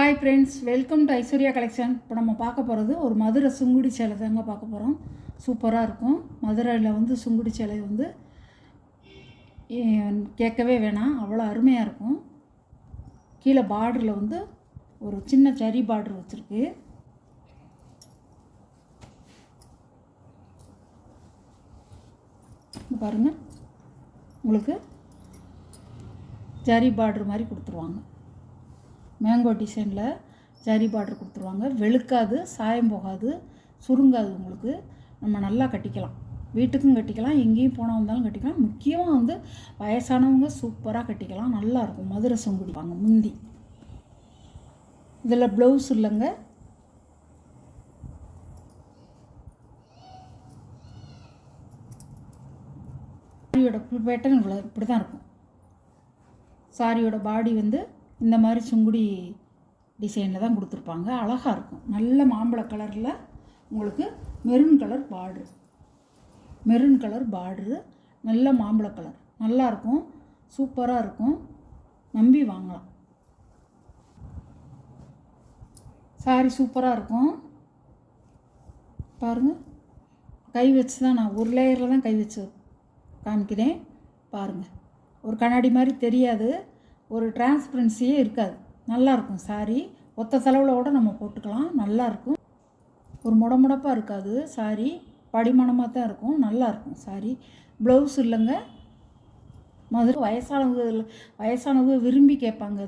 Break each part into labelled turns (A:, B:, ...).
A: Hi friends, welcome to Aishwarya collection. இப்போ நம்ம பார்க்க போகிறது ஒரு மதுரை சுங்குடி சேலை தாங்க பார்க்க போகிறோம். சூப்பராக இருக்கும். மதுரையில் வந்து சுங்குடி சேலை வந்து கேட்கவே வேணாம், அவ்வளோ அருமையாக இருக்கும். கீழே பார்டரில் வந்து ஒரு சின்ன ஜரி பார்டர் வச்சுருக்கு. பாருங்கள், உங்களுக்கு ஜரி பார்டர் மாதிரி கொடுத்துருவாங்க. மேங்கோ டிசைனில் ஜரி பார்டர் கொடுத்துருவாங்க. வெளுக்காது, சாயம் போகாது, சுருங்காது. உங்களுக்கு நம்ம நல்லா கட்டிக்கலாம், வீட்டுக்கும் கட்டிக்கலாம், எங்கேயும் போனால் வந்தாலும் கட்டிக்கலாம். முக்கியமாக வந்து வயசானவங்க சூப்பராக கட்டிக்கலாம், நல்லாயிருக்கும். மதுரை சுங்குடி வாங்க. முந்தி இதில் ப்ளவுஸ் இல்லைங்க, சாரியோட பேட்டர்ன் இவ்வளோ இப்படி தான் இருக்கும். சாரியோட பாடி வந்து இந்த மாதிரி சுங்குடி டிசைனில் தான் கொடுத்துருப்பாங்க. அழகாக இருக்கும். நல்ல மாம்பழ கலரில் உங்களுக்கு மெரூன் கலர் பார்டரு, நல்ல மாம்பழ கலர், நல்லாயிருக்கும். சூப்பராக இருக்கும். நம்பி வாங்கலாம். சாரி சூப்பராக இருக்கும். பாருங்கள், கை வச்சு தான் நான் ஒரு லேயரில் தான் கை வச்சு காமிக்கிறேன். பாருங்கள், ஒரு கண்ணாடி மாதிரி தெரியாது, ஒரு டிரான்ஸ்பரன்சியே இருக்காது. நல்லாயிருக்கும். சாரி ஒத்த செலவில் கூட நம்ம போட்டுக்கலாம். நல்லாயிருக்கும். ஒரு முடப்பாக இருக்காது. சாரி படிமணமாக தான் இருக்கும். நல்லாயிருக்கும். சாரி ப்ளவுஸ் இல்லைங்க. முதல்ல வயசானவங்க விரும்பி கேட்பாங்க.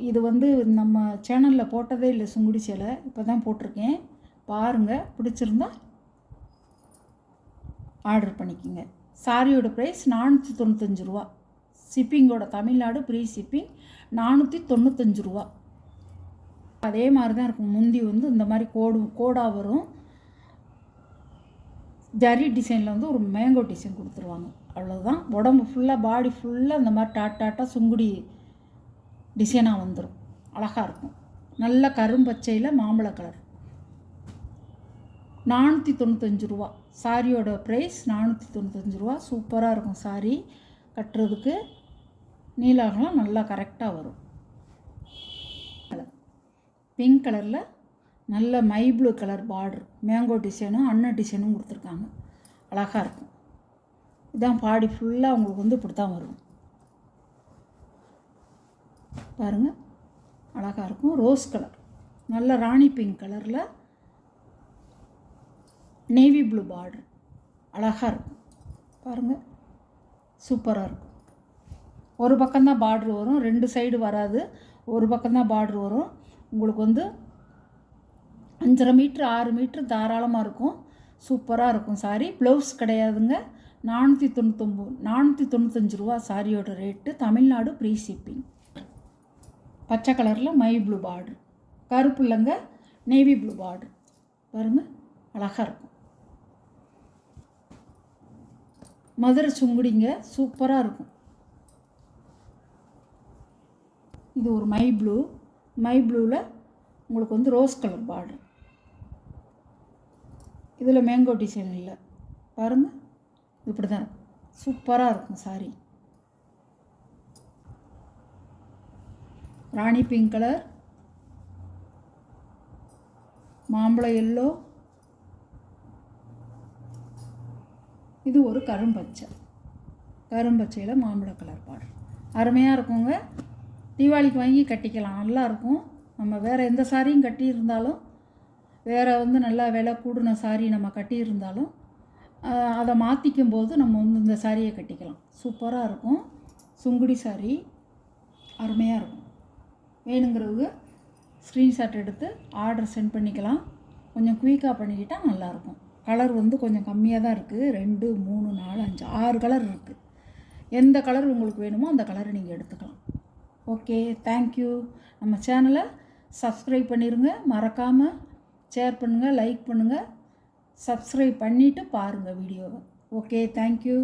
A: இது வந்து நம்ம சேனலில் போட்டதே இல்லை. சுங்குடி சேலை இப்போ தான் போட்டிருக்கேன். பாருங்கள், பிடிச்சிருந்தா ஆர்டர் பண்ணிக்கோங்க. சாரியோட ப்ரைஸ் 495 ரூபா. ஷிப்பிங்கோட தமிழ்நாடு ஃப்ரீ ஷிப்பிங் 495 ரூபா. அதே மாதிரி தான் இருக்கும். முந்தி வந்து இந்த மாதிரி கோடாக வரும். ஜரி டிசைனில் வந்து ஒரு மேங்கோ டிசைன் கொடுத்துருவாங்க. அவ்வளோதான். உடம்பு ஃபுல்லாக, பாடி ஃபுல்லாக இந்த மாதிரி டாட்டாக சுங்குடி டிசைனாக வந்துடும். அழகாக இருக்கும். நல்ல கரும்பச்சையில் மாம்பழ கலர். 495 ரூபா. சாரியோட ப்ரைஸ் 495 ரூபா. சூப்பராக இருக்கும். சாரி கட்டுறதுக்கு நீலாகலாம் நல்லா கரெக்டாக வரும். பிங்க் கலரில் நல்ல my blue colour border, mango டிசைனும் அன்ன டிசைனும் கொடுத்துருக்காங்க. அழகாக இருக்கும். இதான் பாடி ஃபுல்லாக உங்களுக்கு வந்து இப்படி தான் வரும். பாருங்கள், அழகாக இருக்கும். ரோஸ் கலர், நல்ல ராணி பிங்க் கலரில் நேவி ப்ளூ பார்டர், அழகாக இருக்கும். பாருங்கள், சூப்பராக இருக்கும். ஒரு பக்கம்தான் பார்ட்ரு வரும், 2 சைடு வராது. ஒரு பக்கம்தான் பார்ட்ரு வரும். உங்களுக்கு வந்து 5.5 மீட்ரு 6 மீட்ரு தாராளமாக இருக்கும். சூப்பராக இருக்கும். சாரி ப்ளவுஸ் கிடையாதுங்க. 495 ரூபா சாரியோட ரேட்டு. Tamil Nadu free shipping. பச்சை கலரில் மை ப்ளூ பார்டர், கருப்பு இல்லைங்க, நேவி ப்ளூ பார்டர். பாருங்கள், அழகாக இருக்கும். மதுரை சுங்குடிங்க, சூப்பராக இருக்கும். இது ஒரு மை ப்ளூவில் உங்களுக்கு வந்து ரோஸ் கலர் பார்டர். இதில் மேங்கோ டிசைன் இல்லை. பாருங்கள், இப்படி தான் இருக்கும். சூப்பராக இருக்கும். சாரி ராணி பிங்க் கலர், மாம்பழ எல்லோ, இது ஒரு கரும்பச்சையில் மாம்பழ கலர் பார்டர். அருமையாக இருக்குங்க. தீபாவளிக்கு வாங்கி கட்டிக்கலாம். நல்லாயிருக்கும். நம்ம வேறு எந்த சாரியும் கட்டியிருந்தாலும், வேறு வந்து நல்லா விலை கூடின சாரி நம்ம கட்டியிருந்தாலும் அதை மாற்றிக்கும் போது நம்ம வந்து இந்த சாரியை கட்டிக்கலாம். சூப்பராக இருக்கும். சுங்குடி சாரி அருமையாக இருக்கும். வேணுங்கிறவங்க ஸ்க்ரீன்ஷாட் எடுத்து ஆர்டர் சென்ட் பண்ணிக்கலாம். கொஞ்சம் குயிக்காக பண்ணிக்கிட்டால் நல்லாயிருக்கும். கலர் வந்து கொஞ்சம் கம்மியாக தான் இருக்குது. 2 3 4 5 6 கலர் இருக்குது. எந்த கலர் உங்களுக்கு வேணுமோ அந்த கலரை நீங்கள் எடுத்துக்கலாம். Okay, thank you. நம்ம சேனலை சப்ஸ்கிரைப் பண்ணிடுங்க. மறக்காமல் ஷேர் பண்ணுங்கள், லைக் பண்ணுங்கள், சப்ஸ்கிரைப் பண்ணிவிட்டு பாருங்கள் வீடியோவை. Okay, thank you.